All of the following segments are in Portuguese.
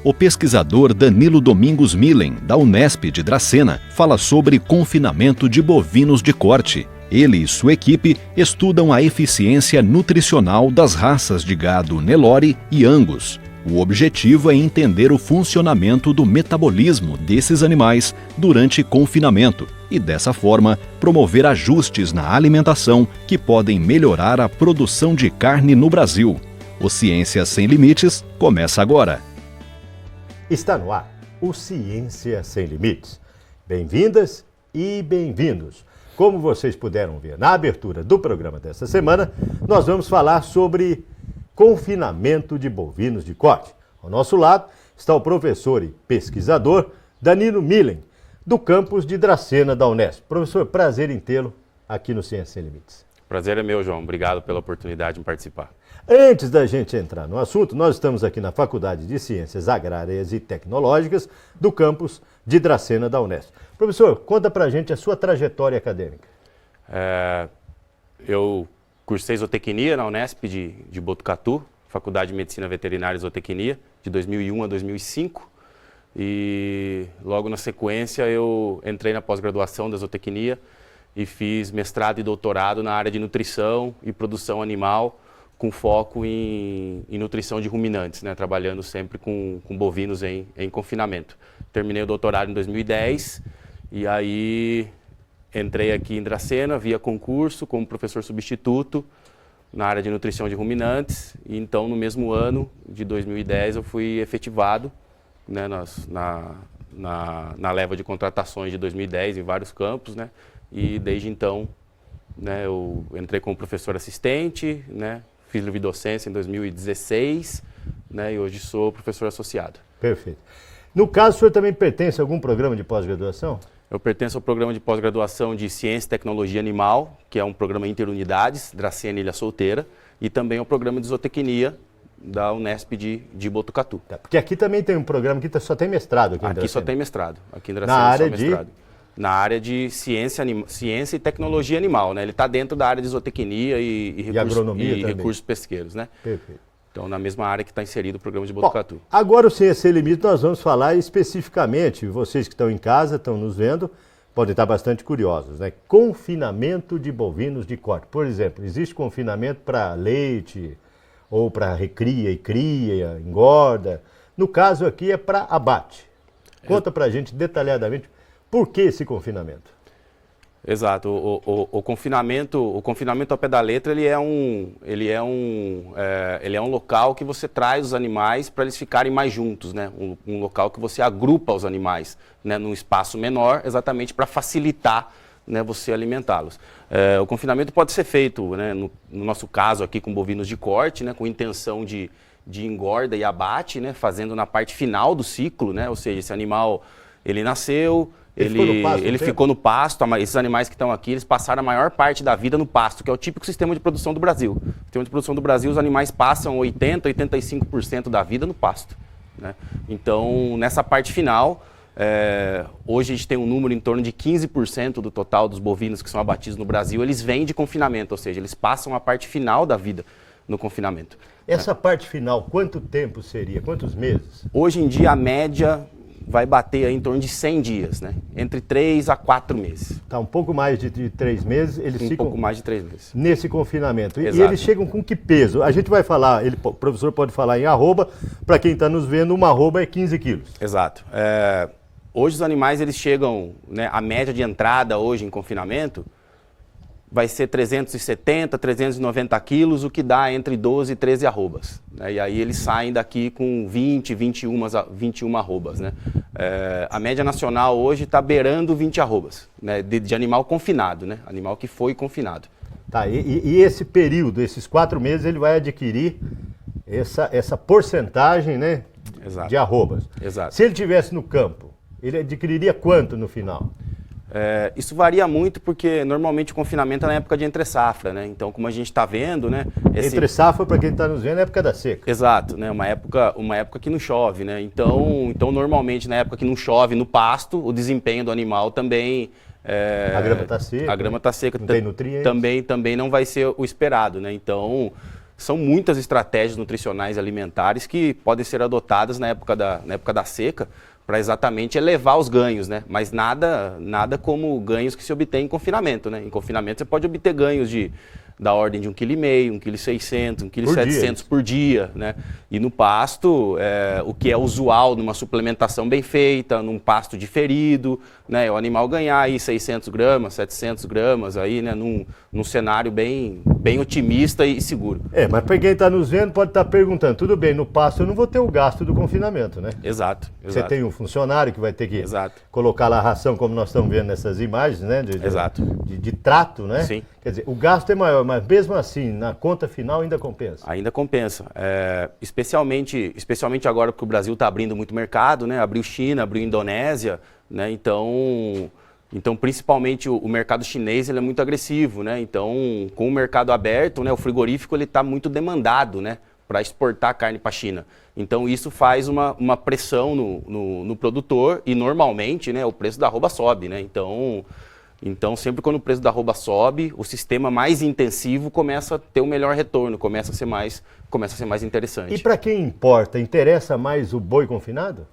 O pesquisador Danilo Domingos Milen, da Unesp de Dracena, fala sobre confinamento de bovinos de corte. Ele e sua equipe estudam a eficiência nutricional das raças de gado Nelore e Angus. O objetivo é entender o funcionamento do metabolismo desses animais durante confinamento e, dessa forma, promover ajustes na alimentação que podem melhorar a produção de carne no Brasil. O Ciência Sem Limites começa agora. Está no ar o Ciência Sem Limites. Bem-vindas e bem-vindos. Como vocês puderam ver na abertura do programa desta semana, nós vamos falar sobre confinamento de bovinos de corte. Ao nosso lado está o professor e pesquisador Danilo Milen, do campus de Dracena da Unesp. Professor, prazer em tê-lo aqui no Ciência Sem Limites. Prazer é meu, João. Obrigado pela oportunidade de participar. Antes da gente entrar no assunto, nós estamos aqui na Faculdade de Ciências Agrárias e Tecnológicas do campus de Dracena da Unesp. Professor, conta pra gente a sua trajetória acadêmica. Eu cursei zootecnia na Unesp de Botucatu, Faculdade de Medicina Veterinária e Zootecnia, de 2001 a 2005. E logo na sequência eu entrei na pós-graduação da zootecnia e fiz mestrado e doutorado na área de nutrição e produção animal, com foco em nutrição de ruminantes, né, trabalhando sempre com bovinos em confinamento. Terminei o doutorado em 2010 e aí entrei aqui em Dracena via concurso como professor substituto na área de nutrição de ruminantes. E então, no mesmo ano de 2010, eu fui efetivado, né, na leva de contratações de 2010 em vários campos, né, e desde então, né, eu entrei como professor assistente, né, fiz lividocência em 2016, né, e hoje sou professor associado. Perfeito. No caso, o senhor também pertence a algum programa de pós-graduação? Eu pertenço ao programa de pós-graduação de Ciência e Tecnologia Animal, que é um programa interunidades, Dracena e Ilha Solteira, e também ao programa de zootecnia da Unesp de Botucatu. Tá, porque aqui também tem um programa que só tem mestrado. Aqui só tem mestrado. Aqui em Dracena na área só mestrado. Na área de ciência e tecnologia animal, né? Ele está dentro da área de zootecnia e recursos pesqueiros, né? Perfeito. Então, na mesma área que está inserido o programa de Botucatu. Bom, agora o Ciência Sem Limites nós vamos falar especificamente, vocês que estão em casa, estão nos vendo, podem estar bastante curiosos, né? Confinamento de bovinos de corte. Por exemplo, existe confinamento para leite ou para recria e cria, engorda. No caso aqui é para abate. Conta pra gente detalhadamente por que esse confinamento. Exato. O confinamento ao pé da letra, ele é um local que você traz os animais para eles ficarem mais juntos, né? Um local que você agrupa os animais, né, num espaço menor, exatamente para facilitar, né, você alimentá-los. O confinamento pode ser feito, né, no nosso caso aqui com bovinos de corte, né, com intenção de engorda e abate, né, fazendo na parte final do ciclo, né, ou seja, esse animal ele nasceu, ele ficou no pasto. Esses animais que estão aqui, eles passaram a maior parte da vida no pasto, que é o típico sistema de produção do Brasil. No sistema de produção do Brasil, os animais passam 80%, 85% da vida no pasto, né? Então, nessa parte final, hoje a gente tem um número em torno de 15% do total dos bovinos que são abatidos no Brasil, eles vêm de confinamento, ou seja, eles passam a parte final da vida no confinamento. Essa parte final, quanto tempo seria? Quantos meses? Hoje em dia, a média vai bater aí em torno de 100 dias, né? Entre 3 a 4 meses. Tá, um pouco mais de 3 meses, eles ficam... Um pouco mais de 3 meses. Nesse confinamento. Exato. E eles chegam com que peso? A gente vai falar, o professor pode falar em arroba, para quem está nos vendo, uma arroba é 15 quilos. Exato. Hoje os animais, eles chegam, né, a média de entrada hoje em confinamento vai ser 370, 390 quilos, o que dá entre 12 e 13 arrobas, né? E aí eles saem daqui com 20, 21 arrobas, né? A média nacional hoje está beirando 20 arrobas, né, de animal confinado, né? Animal que foi confinado. Tá, e esse período, esses 4 meses, ele vai adquirir essa porcentagem, né, de arrobas. Exato. Se ele estivesse no campo, ele adquiriria quanto no final? Isso varia muito porque normalmente o confinamento é na época de entre-safra, né? Então, como a gente está vendo, né? Entre-safra, para quem está nos vendo, é a época da seca. Exato, né? Uma época que não chove, né? Então, normalmente na época que não chove no pasto, o desempenho do animal também... a grama está seca. A grama está seca. Não tem nutrientes. Também não vai ser o esperado, né? Então, são muitas estratégias nutricionais e alimentares que podem ser adotadas na época da seca para exatamente elevar os ganhos, né? Mas nada como ganhos que se obtém em confinamento, né? Em confinamento você pode obter ganhos da ordem de 1,5 kg, 1,6 kg, 1,7 kg por dia, né? E no pasto, o que é usual numa suplementação bem feita, num pasto diferido, né? O animal ganhar aí 600 gramas, 700 gramas aí, né? Num cenário bem otimista e seguro. Mas para quem está nos vendo pode estar perguntando, tudo bem, no pasto eu não vou ter o gasto do confinamento, né? Exato. Você tem um funcionário que vai ter que Exato. colocar lá a ração, como nós estamos vendo nessas imagens, né? Exato. De trato, né? Sim. Quer dizer, o gasto é maior, mas mesmo assim, na conta final ainda compensa. Ainda compensa. Especialmente agora porque o Brasil está abrindo muito mercado, né? Abriu China, abriu Indonésia, né? Então, principalmente o mercado chinês ele é muito agressivo, né? Então, com o mercado aberto, né, o frigorífico ele está muito demandado, né, para exportar carne para a China. Então, isso faz uma pressão no produtor e, normalmente, né, o preço da arroba sobe, né? Então, sempre quando o preço da arroba sobe, o sistema mais intensivo começa a ter um melhor retorno, começa a ser mais interessante. E para quem importa, interessa mais o boi confinado?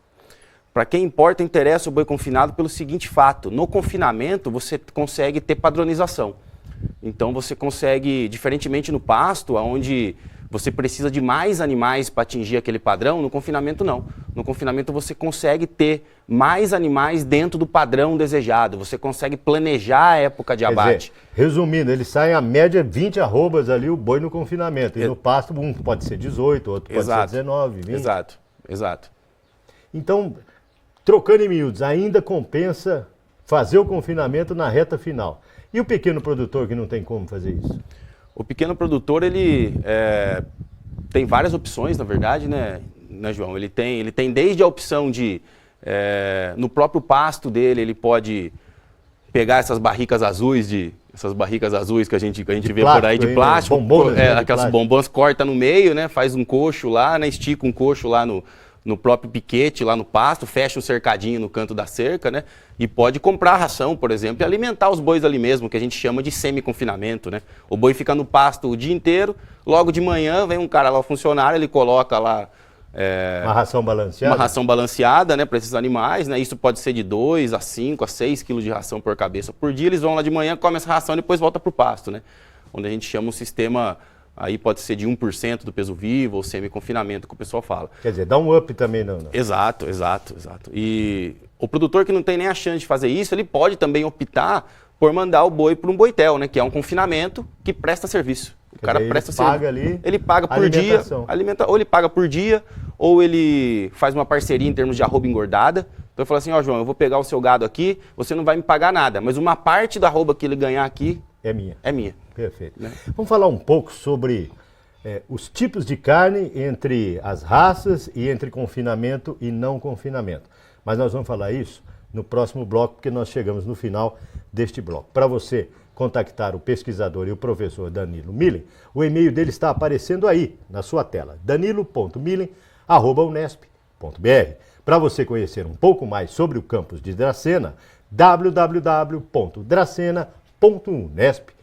Para quem importa, interessa o boi confinado pelo seguinte fato: no confinamento você consegue ter padronização. Então você consegue, diferentemente no pasto, onde você precisa de mais animais para atingir aquele padrão, no confinamento não. No confinamento você consegue ter mais animais dentro do padrão desejado, você consegue planejar a época de abate. Quer dizer, resumindo, eles saem a média 20 arrobas ali, o boi no confinamento. E no pasto, um pode ser 18, outro pode ser 19, 20. Exato. Então, trocando em miúdos, ainda compensa fazer o confinamento na reta final. E o pequeno produtor que não tem como fazer isso? O pequeno produtor, ele tem várias opções, na verdade, né, João? Ele tem desde a opção de, no próprio pasto dele, ele pode pegar essas barricas azuis que a gente vê por aí de plástico, aquelas bombons, corta no meio, né, faz um coxo lá, né, estica um coxo lá no próprio piquete, lá no pasto, fecha um cercadinho no canto da cerca, né? E pode comprar ração, por exemplo, e alimentar os bois ali mesmo, que a gente chama de semi-confinamento, né? O boi fica no pasto o dia inteiro, logo de manhã vem um cara lá, o funcionário, ele coloca lá... uma ração balanceada? Uma ração balanceada, né, para esses animais, né? Isso pode ser de 2 a 5 a 6 quilos de ração por cabeça por dia. Eles vão lá de manhã, comem essa ração e depois volta para o pasto, né? Onde a gente chama um sistema... Aí pode ser de 1% do peso vivo ou semi-confinamento, que o pessoal fala. Quer dizer, dá um up também, não? Exato. E o produtor que não tem nem a chance de fazer isso, ele pode também optar por mandar o boi para um boitel, né? Que é um confinamento que presta serviço. O cara presta serviço. Ele paga por dia, ou ele paga por dia, ou ele faz uma parceria em termos de arroba engordada. Então ele fala assim, João, eu vou pegar o seu gado aqui, você não vai me pagar nada, mas uma parte da arroba que ele ganhar aqui é minha. É minha. Perfeito. Né? Vamos falar um pouco sobre os tipos de carne entre as raças e entre confinamento e não confinamento. Mas nós vamos falar isso no próximo bloco, porque nós chegamos no final deste bloco. Para você contactar o pesquisador e o professor Danilo Millen, o e-mail dele está aparecendo aí na sua tela, danilo.millen@unesp.br. Para você conhecer um pouco mais sobre o campus de Dracena, www.dracena.unesp.br.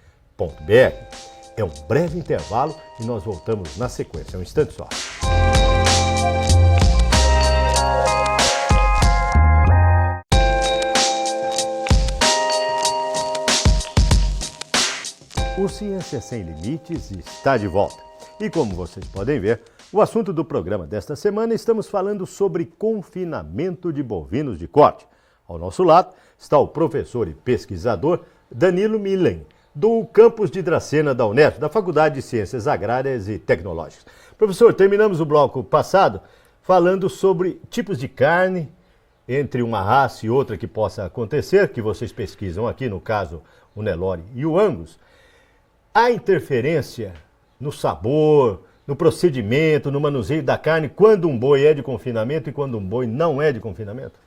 É um breve intervalo e nós voltamos na sequência, um instante só. O Ciência Sem Limites está de volta. E como vocês podem ver, o assunto do programa desta semana estamos falando sobre confinamento de bovinos de corte. Ao nosso lado está o professor e pesquisador Danilo Millen, do campus de Dracena da Unesp, da Faculdade de Ciências Agrárias e Tecnológicas. Professor, terminamos o bloco passado falando sobre tipos de carne entre uma raça e outra que possa acontecer, que vocês pesquisam aqui, no caso o Nelore e o Angus. Há interferência no sabor, no procedimento, no manuseio da carne, quando um boi é de confinamento e quando um boi não é de confinamento?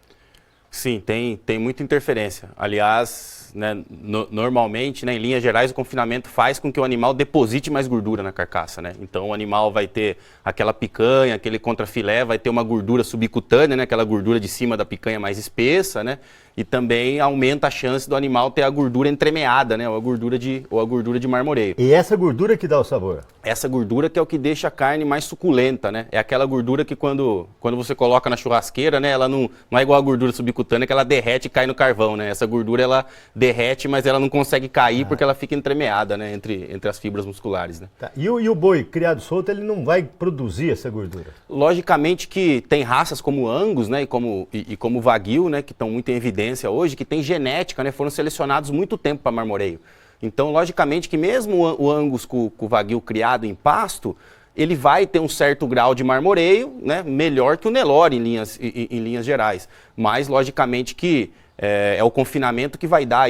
Sim, tem muita interferência. Aliás, né, normalmente, né, em linhas gerais, o confinamento faz com que o animal deposite mais gordura na carcaça, né? Então o animal vai ter aquela picanha, aquele contrafilé, vai ter uma gordura subcutânea, né, aquela gordura de cima da picanha mais espessa, né? E também aumenta a chance do animal ter a gordura entremeada, né? Ou a gordura de marmoreio. E essa gordura que dá o sabor? Essa gordura que é o que deixa a carne mais suculenta, né? É aquela gordura que quando você coloca na churrasqueira, né? Ela não é igual a gordura subcutânea que ela derrete e cai no carvão, né? Essa gordura ela derrete, mas ela não consegue cair porque ela fica entremeada, né? Entre as fibras musculares, né? Tá. E o boi criado solto, ele não vai produzir essa gordura? Logicamente que tem raças como o Angus, né? E como o Wagyu, né? Que estão muito em evidência hoje, que tem genética, né? Foram selecionados muito tempo para marmoreio. Então, logicamente que mesmo o Angus com o Wagyu criado em pasto, ele vai ter um certo grau de marmoreio, né? Melhor que o Nelore em linhas gerais. Mas, logicamente que é o confinamento que vai dar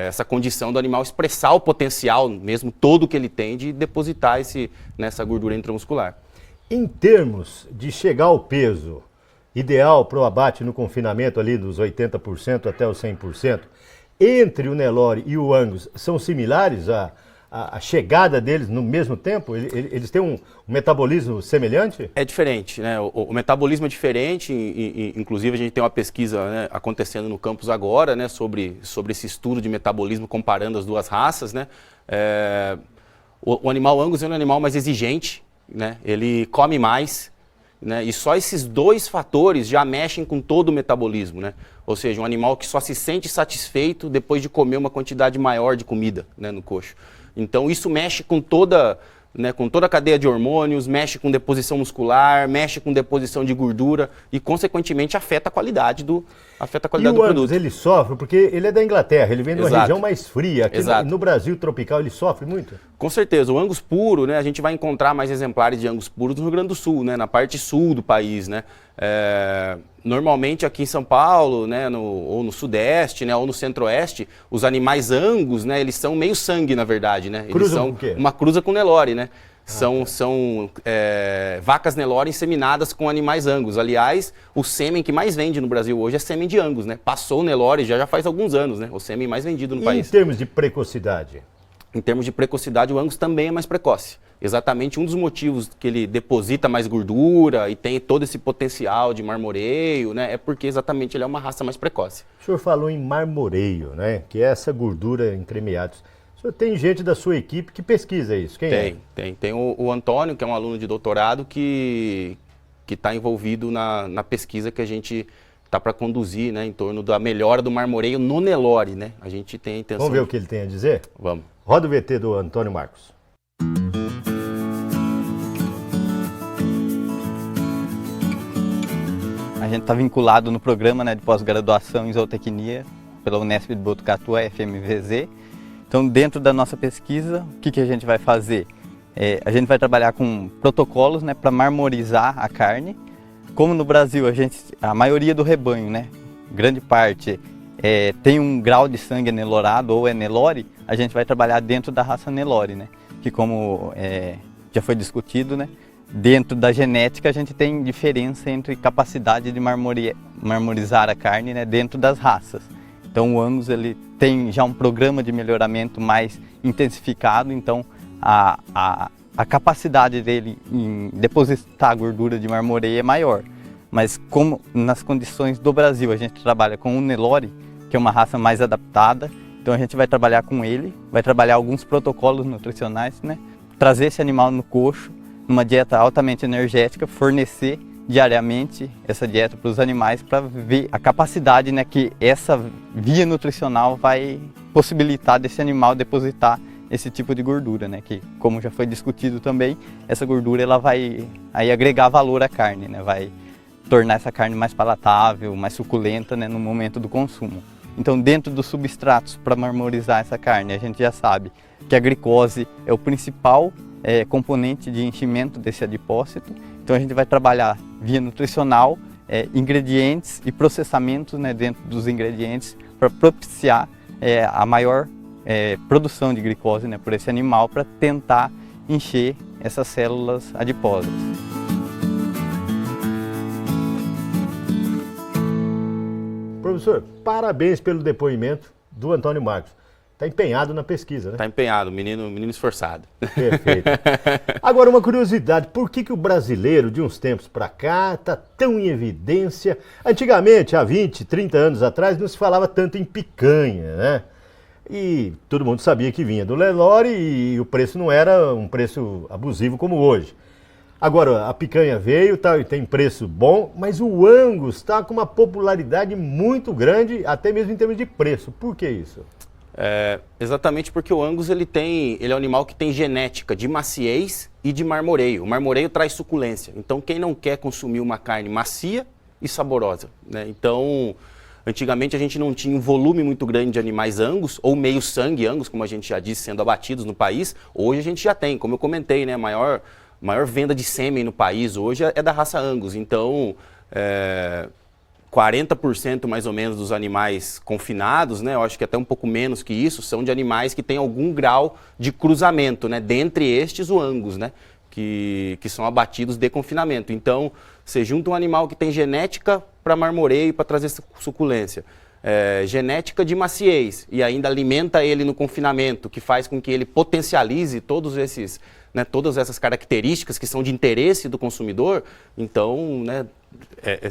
essa condição do animal expressar o potencial, mesmo todo que ele tem, de depositar essa gordura intramuscular. Em termos de chegar ao peso ideal para o abate no confinamento ali dos 80% até os 100%, entre o Nelore e o Angus são similares a chegada deles no mesmo tempo? Eles têm um metabolismo semelhante? É diferente, né? O metabolismo é diferente, inclusive a gente tem uma pesquisa, né, acontecendo no campus agora, né, sobre esse estudo de metabolismo comparando as duas raças, né? O animal Angus é um animal mais exigente, né? Ele come mais, né? E só esses dois fatores já mexem com todo o metabolismo, né? Ou seja, um animal que só se sente satisfeito depois de comer uma quantidade maior de comida, né, no coxo. Então isso mexe com toda a cadeia de hormônios, mexe com deposição muscular, mexe com deposição de gordura e, consequentemente, afeta a qualidade do produto. Angus, ele sofre, porque ele é da Inglaterra, ele vem de uma Exato. região mais fria. Aqui Exato. no Brasil tropical ele sofre muito? Com certeza. O Angus puro, né, a gente vai encontrar mais exemplares de Angus puros no Rio Grande do Sul, né, na parte sul do país, né. Normalmente aqui em São Paulo, né, ou no Sudeste, né, ou no Centro-Oeste, os animais Angus, né, eles são meio sangue, na verdade, né. Eles são com o quê? uma cruza com Nelore, né. São vacas Nelore inseminadas com animais Angus. Aliás, o sêmen que mais vende no Brasil hoje é sêmen de Angus, né? Passou o Nelore já faz alguns anos, né? O sêmen mais vendido no país. Em termos de precocidade? Em termos de precocidade, o Angus também é mais precoce. Exatamente um dos motivos que ele deposita mais gordura e tem todo esse potencial de marmoreio, né? É porque exatamente ele é uma raça mais precoce. O senhor falou em marmoreio, né? Que é essa gordura entremeada. O senhor tem gente da sua equipe que pesquisa isso? Quem é? Tem o Antônio, que é um aluno de doutorado, que está envolvido na pesquisa que a gente está para conduzir, né, em torno da melhora do marmoreio no Nelore, né? A gente tem a intenção... Vamos ver o que ele tem a dizer? Vamos. Roda o VT do Antônio Marcos. A gente está vinculado no programa, né, de pós-graduação em zootecnia pela Unesp de Botucatu, a FMVZ. Então, dentro da nossa pesquisa, o que a gente vai fazer? A gente vai trabalhar com protocolos, né, para marmorizar a carne. Como no Brasil, a maioria do rebanho, né, grande parte, tem um grau de sangue anelorado ou é Nelore, a gente vai trabalhar dentro da raça Nelore, né, que como já foi discutido, né, dentro da genética a gente tem diferença entre capacidade de marmorizar a carne, né, dentro das raças. Então o Angus ele tem já um programa de melhoramento mais intensificado, então a capacidade dele em depositar gordura de marmoreio é maior. Mas como nas condições do Brasil a gente trabalha com o Nelore, que é uma raça mais adaptada, então a gente vai trabalhar com ele, vai trabalhar alguns protocolos nutricionais, né? Trazer esse animal no coxo, numa dieta altamente energética, fornecer diariamente essa dieta para os animais para ver a capacidade, né, que essa via nutricional vai possibilitar desse animal depositar esse tipo de gordura, né, que como já foi discutido também, essa gordura ela vai aí agregar valor à carne, né, vai tornar essa carne mais palatável, mais suculenta, né, no momento do consumo. Então, dentro dos substratos para marmorizar essa carne, a gente já sabe que a glicose é o principal componente de enchimento desse adipócito. Então a gente vai trabalhar via nutricional, ingredientes e processamentos, né, dentro dos ingredientes para propiciar a maior produção de glicose, né, por esse animal para tentar encher essas células adiposas. Professor, parabéns pelo depoimento do Antônio Marcos. Está empenhado na pesquisa, né? Está empenhado, menino esforçado. Perfeito. Agora, uma curiosidade, por que o brasileiro, de uns tempos para cá, está tão em evidência? Antigamente, há 20, 30 anos atrás, não se falava tanto em picanha, né? E todo mundo sabia que vinha do Nelore e o preço não era um preço abusivo como hoje. Agora, a picanha veio, tá, e tem preço bom, mas o Angus está com uma popularidade muito grande, até mesmo em termos de preço. Por que isso? Exatamente porque o Angus ele é um animal que tem genética de maciez e de marmoreio. O marmoreio traz suculência. Então, quem não quer consumir uma carne macia e saborosa, né? Então, antigamente a gente não tinha um volume muito grande de animais Angus, ou meio sangue Angus, como a gente já disse, sendo abatidos no país. Hoje a gente já tem, como eu comentei, né? A maior venda de sêmen no país hoje é da raça Angus. Então, 40% mais ou menos dos animais confinados, né? Eu acho que até um pouco menos que isso, são de animais que têm algum grau de cruzamento, né? Dentre estes, o Angus, né? Que são abatidos de confinamento. Então, você junta um animal que tem genética para marmoreio, para trazer suculência, genética de maciez, e ainda alimenta ele no confinamento, que faz com que ele potencialize todos esses, né, todas essas características que são de interesse do consumidor. Então, né,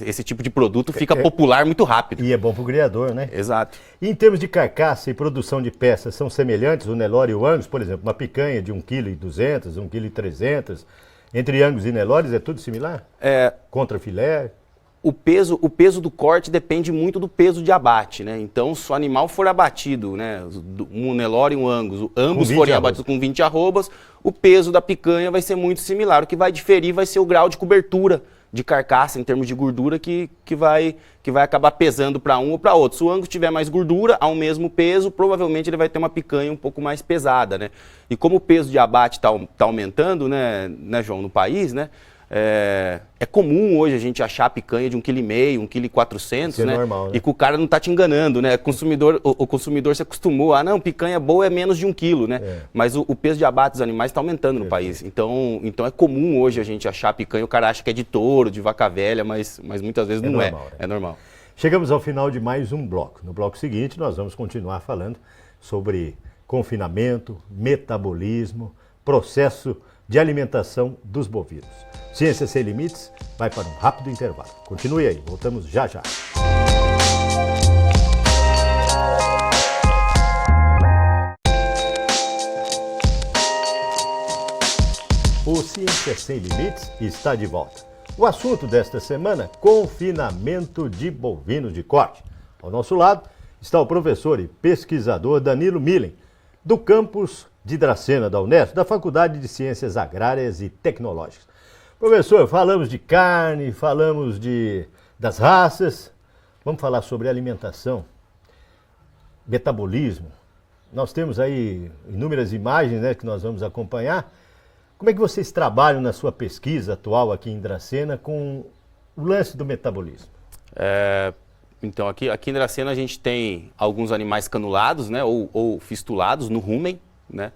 esse tipo de produto fica popular muito rápido. E é bom para o criador, né? Exato. E em termos de carcaça e produção de peças, são semelhantes o Nelore e o Angus? Por exemplo, uma picanha de 1,2 kg, 1,3 kg, entre Angus e Nelores é tudo similar? Contra filé? O peso do corte depende muito do peso de abate, né? Então, se o animal for abatido, né, um Nelore e um Angus, ambos forem abatidos com 20 arrobas, o peso da picanha vai ser muito similar. O que vai diferir vai ser o grau de cobertura de carcaça, em termos de gordura, que vai acabar pesando para um ou para outro. Se o Angus tiver mais gordura, ao mesmo peso, provavelmente ele vai ter uma picanha um pouco mais pesada, né? E como o peso de abate tá aumentando, né, João, no país, né? É comum hoje a gente achar picanha de 1,5 kg, 1,4 kg, né? É normal, né? E que o cara não está te enganando, né? O consumidor se acostumou a, não, picanha boa é menos de 1 kg, né? Mas o peso de abate dos animais está aumentando no país. Então é comum hoje a gente achar picanha, o cara acha que é de touro, de vaca velha, mas muitas vezes não normal, né? É normal. Chegamos ao final de mais um bloco. No bloco seguinte, nós vamos continuar falando sobre confinamento, metabolismo, processo de alimentação dos bovinos. Ciência Sem Limites vai para um rápido intervalo. Continue aí, voltamos já já. O Ciência Sem Limites está de volta. O assunto desta semana, confinamento de bovinos de corte. Ao nosso lado está o professor e pesquisador Danilo Millen, do campus de Dracena, da Unesp, da Faculdade de Ciências Agrárias e Tecnológicas. Professor, falamos de carne, falamos das raças, vamos falar sobre alimentação, metabolismo. Nós temos aí inúmeras imagens, né, que nós vamos acompanhar. Como é que vocês trabalham na sua pesquisa atual aqui em Dracena com o lance do metabolismo? Então, aqui em Dracena a gente tem alguns animais canulados, né, ou fistulados no rumen, né?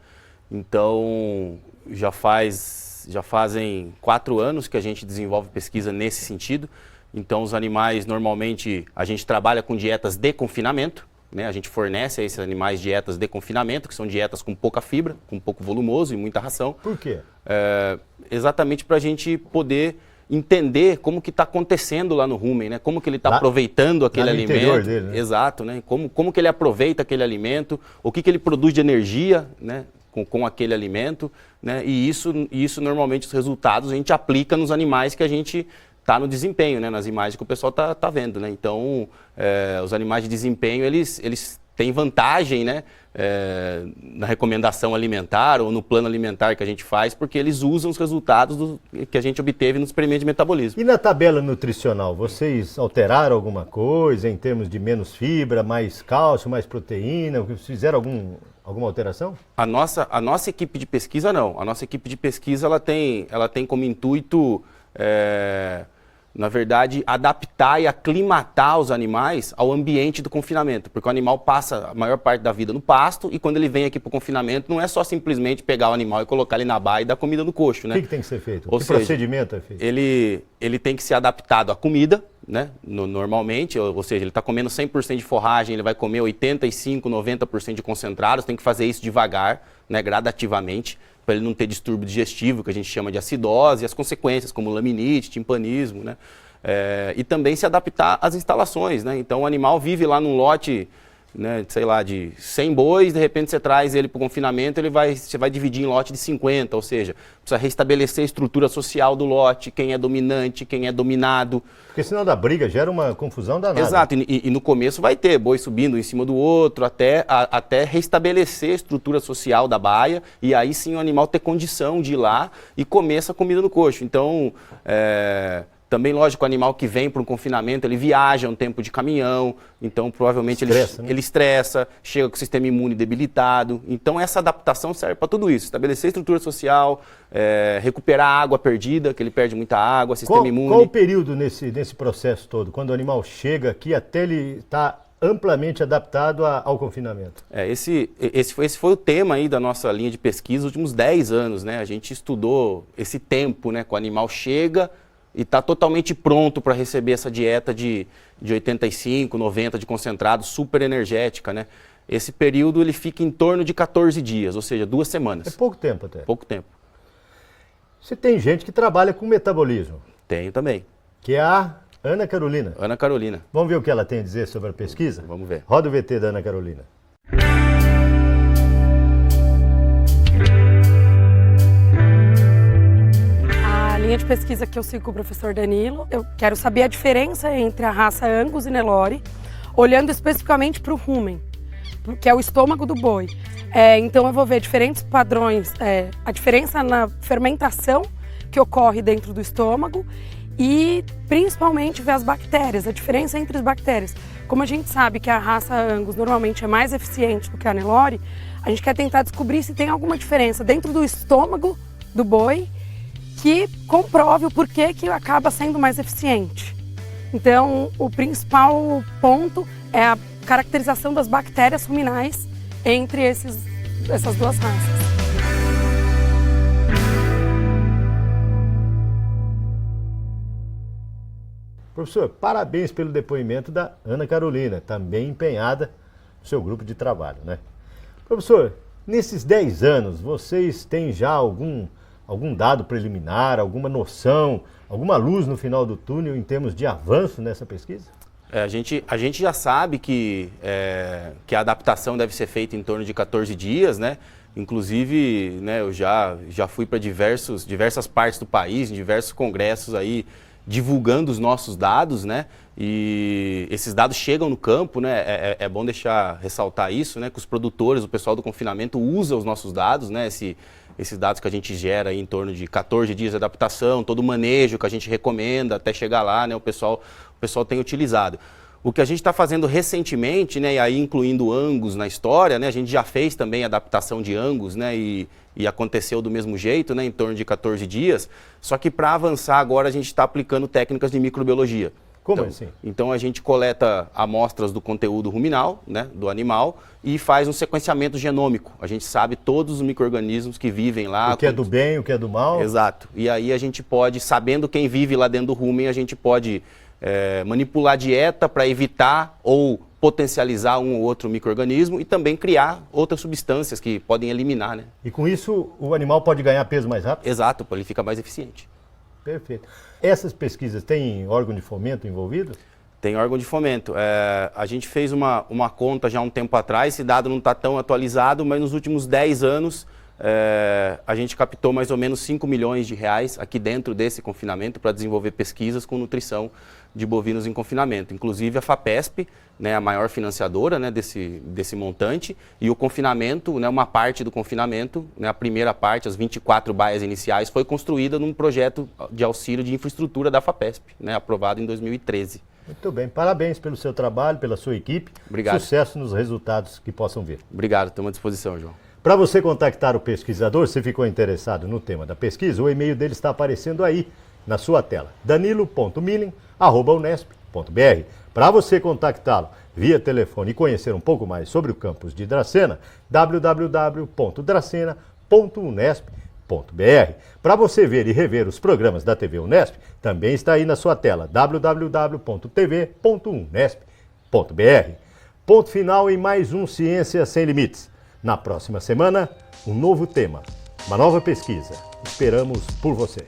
Então, já fazem 4 anos que a gente desenvolve pesquisa nesse sentido. Então, os animais, normalmente, a gente trabalha com dietas de confinamento, né? A gente fornece a esses animais dietas de confinamento, que são dietas com pouca fibra, com pouco volumoso e muita ração. Por quê? Exatamente para a gente poder entender como que está acontecendo lá no rumen, né? Como que ele está aproveitando aquele alimento. Interior dele, né? Exato, né? Como que ele aproveita aquele alimento, o que ele produz de energia, né? Com aquele alimento, né? E isso normalmente os resultados a gente aplica nos animais que a gente está no desempenho, né? Nas imagens que o pessoal tá vendo, né? Então, os animais de desempenho, eles têm vantagem, né? Na recomendação alimentar ou no plano alimentar que a gente faz, porque eles usam os resultados que a gente obteve no experimento de metabolismo. E na tabela nutricional, vocês alteraram alguma coisa em termos de menos fibra, mais cálcio, mais proteína? Fizeram alguma alteração? A nossa equipe de pesquisa não. A nossa equipe de pesquisa ela tem como intuito, na verdade, adaptar e aclimatar os animais ao ambiente do confinamento, porque o animal passa a maior parte da vida no pasto e quando ele vem aqui para o confinamento não é só simplesmente pegar o animal e colocar ele na baia e dar comida no coxo, né? O que tem que ser feito? Ou que seja, procedimento é feito? Ele tem que ser adaptado à comida, né, normalmente, ou seja, ele está comendo 100% de forragem, ele vai comer 85%, 90% de concentrados, tem que fazer isso devagar, né, gradativamente, para ele não ter distúrbio digestivo, que a gente chama de acidose, e as consequências, como laminite, timpanismo, né, e também se adaptar às instalações, né, então o animal vive lá num lote, né, sei lá, de 100 bois, de repente você traz ele para o confinamento, você vai dividir em lote de 50, ou seja, precisa restabelecer a estrutura social do lote, quem é dominante, quem é dominado. Porque senão da briga gera uma confusão danada. Exato, e no começo vai ter boi subindo em cima do outro, até restabelecer a estrutura social da baia, e aí sim o animal ter condição de ir lá e comer essa comida no coxo. Então, também, lógico, o animal que vem para um confinamento, ele viaja um tempo de caminhão, então provavelmente ele estressa, chega com o sistema imune debilitado. Então essa adaptação serve para tudo isso, estabelecer estrutura social, recuperar a água perdida, que ele perde muita água, sistema imune. Qual o período nesse processo todo, quando o animal chega aqui até ele estar amplamente adaptado ao confinamento? Esse foi o tema aí da nossa linha de pesquisa nos últimos 10 anos, né? A gente estudou esse tempo, né, que o animal chega e está totalmente pronto para receber essa dieta de 85, 90 de concentrado, super energética, né? Esse período ele fica em torno de 14 dias, ou seja, 2 semanas. É pouco tempo até. Pouco tempo. Você tem gente que trabalha com metabolismo. Tenho também. Que é a Ana Carolina. Ana Carolina. Vamos ver o que ela tem a dizer sobre a pesquisa? Vamos ver. Roda o VT da Ana Carolina. Linha de pesquisa que eu sigo com o professor Danilo, eu quero saber a diferença entre a raça Angus e Nelore, olhando especificamente para o rumen, que é o estômago do boi. Então eu vou ver diferentes padrões, a diferença na fermentação que ocorre dentro do estômago e principalmente ver as bactérias, a diferença entre as bactérias. Como a gente sabe que a raça Angus normalmente é mais eficiente do que a Nelore, a gente quer tentar descobrir se tem alguma diferença dentro do estômago do boi que comprove o porquê que acaba sendo mais eficiente. Então, o principal ponto é a caracterização das bactérias ruminais entre essas duas raças. Professor, parabéns pelo depoimento da Ana Carolina, também empenhada no seu grupo de trabalho, né? Professor, nesses 10 anos, vocês têm já algum dado preliminar, alguma noção, alguma luz no final do túnel em termos de avanço nessa pesquisa? A gente já sabe que a adaptação deve ser feita em torno de 14 dias, né? Inclusive, né, eu já fui para diversas partes do país, em diversos congressos aí, divulgando os nossos dados, né? E esses dados chegam no campo, né? É bom ressaltar isso, né? Que os produtores, o pessoal do confinamento usa os nossos dados, né? Esses dados que a gente gera aí em torno de 14 dias de adaptação, todo o manejo que a gente recomenda até chegar lá, né, o pessoal tem utilizado. O que a gente está fazendo recentemente, né, e aí incluindo Angus na história, né, a gente já fez também adaptação de Angus, né, e aconteceu do mesmo jeito, né, em torno de 14 dias, só que para avançar agora a gente está aplicando técnicas de microbiologia. Como assim? Então a gente coleta amostras do conteúdo ruminal, né, do animal, e faz um sequenciamento genômico. A gente sabe todos os micro-organismos que vivem lá. O que é do bem, o que é do mal. Exato. E aí a gente pode, sabendo quem vive lá dentro do rumen, a gente pode manipular a dieta para evitar ou potencializar um ou outro micro-organismo e também criar outras substâncias que podem eliminar, né? E com isso o animal pode ganhar peso mais rápido? Exato, ele fica mais eficiente. Perfeito. Essas pesquisas têm órgão de fomento envolvido? Tem órgão de fomento. A gente fez uma conta já há um tempo atrás, esse dado não está tão atualizado, mas nos últimos 10 anos a gente captou mais ou menos 5 milhões de reais aqui dentro desse confinamento para desenvolver pesquisas com nutrição de bovinos em confinamento. Inclusive a FAPESP, né, a maior financiadora, né, desse montante, e o confinamento, né, uma parte do confinamento, né, a primeira parte, as 24 baias iniciais, foi construída num projeto de auxílio de infraestrutura da FAPESP, né, aprovado em 2013. Muito bem, parabéns pelo seu trabalho, pela sua equipe. Obrigado. Sucesso nos resultados que possam vir. Obrigado, estamos à disposição, João. Para você contactar o pesquisador, se ficou interessado no tema da pesquisa, o e-mail dele está aparecendo aí na sua tela, danilo.milling@unesp.br. Para você contactá-lo via telefone e conhecer um pouco mais sobre o campus de Dracena, www.dracena.unesp.br. Para você ver e rever os programas da TV Unesp, também está aí na sua tela, www.tv.unesp.br. Ponto final em mais um Ciência Sem Limites. Na próxima semana, um novo tema, uma nova pesquisa. Esperamos por você.